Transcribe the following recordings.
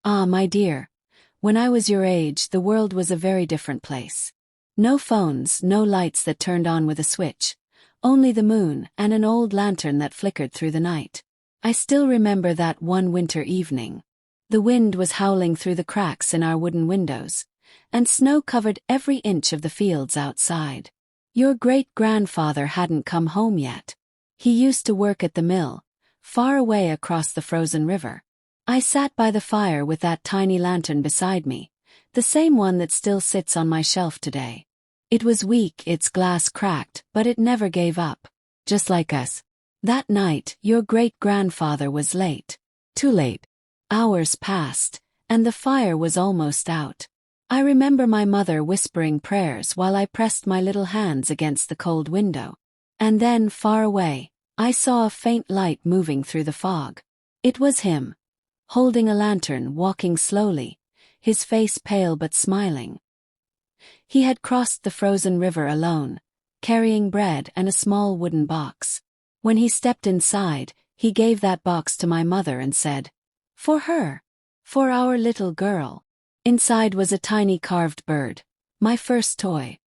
Ah, my dear, when I was your age, the world was a very different place. No phones, no lights that turned on with a switch, only the moon and an old lantern that flickered through the night. I still remember that one winter evening. The wind was howling through the cracks in our wooden windows, and snow covered every inch of the fields outside. Your great-grandfather hadn't come home yet. He used to work at the mill, far away across the frozen river. I sat by the fire with that tiny lantern beside me, the same one that still sits on my shelf today. It was weak, its glass cracked, but it never gave up. Just like us. That night, your great-grandfather was late. Too late. Hours passed, and the fire was almost out. I remember my mother whispering prayers while I pressed my little hands against the cold window. And then, far away, I saw a faint light moving through the fog. It was him, holding a lantern, walking slowly, his face pale but smiling. He had crossed the frozen river alone, carrying bread and a small wooden box. When he stepped inside, he gave that box to my mother and said, "For her. For our little girl." Inside was a tiny carved bird, my first toy.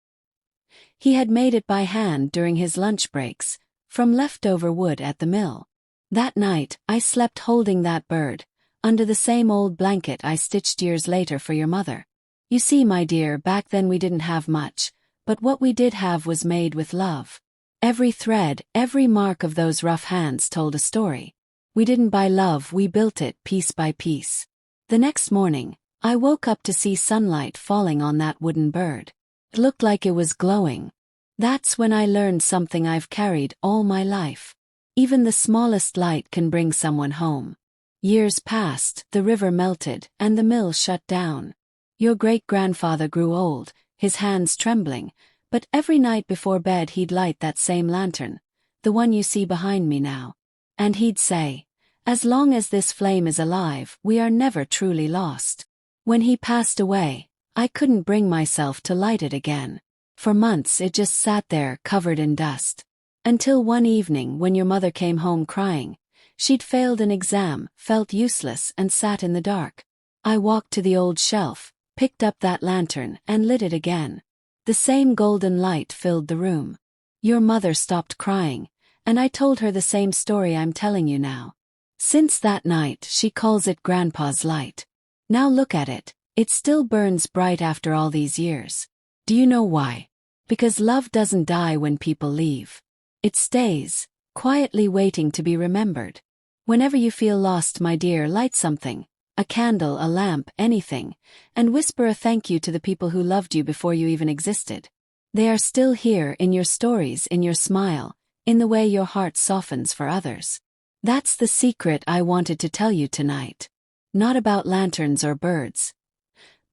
He had made it by hand during his lunch breaks, from leftover wood at the mill. That night, I slept holding that bird, under the same old blanket I stitched years later for your mother. You see, my dear, back then we didn't have much, but what we did have was made with love. Every thread, every mark of those rough hands told a story. We didn't buy love, we built it piece by piece. The next morning, I woke up to see sunlight falling on that wooden bird. It looked like it was glowing. That's when I learned something I've carried all my life. Even the smallest light can bring someone home. Years passed, the river melted, and the mill shut down. Your great-grandfather grew old, his hands trembling, but every night before bed he'd light that same lantern, the one you see behind me now. And he'd say, "As long as this flame is alive, we are never truly lost." When he passed away, I couldn't bring myself to light it again. For months it just sat there covered in dust. Until one evening when your mother came home crying. She'd failed an exam, felt useless, and sat in the dark. I walked to the old shelf, picked up that lantern, and lit it again. The same golden light filled the room. Your mother stopped crying, and I told her the same story I'm telling you now. Since that night, she calls it Grandpa's light. Now look at it, it still burns bright after all these years. Do you know why? Because love doesn't die when people leave. It stays, quietly waiting to be remembered. Whenever you feel lost, my dear, light something, a candle, a lamp, anything, and whisper a thank you to the people who loved you before you even existed. They are still here in your stories, in your smile, in the way your heart softens for others. That's the secret I wanted to tell you tonight. Not about lanterns or birds,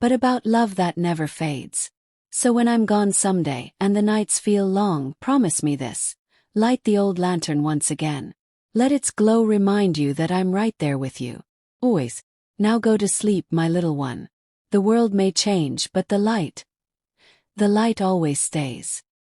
but about love that never fades. So when I'm gone someday and the nights feel long, promise me this. Light the old lantern once again. Let its glow remind you that I'm right there with you. Always. Now go to sleep, my little one. The world may change, but the light always stays.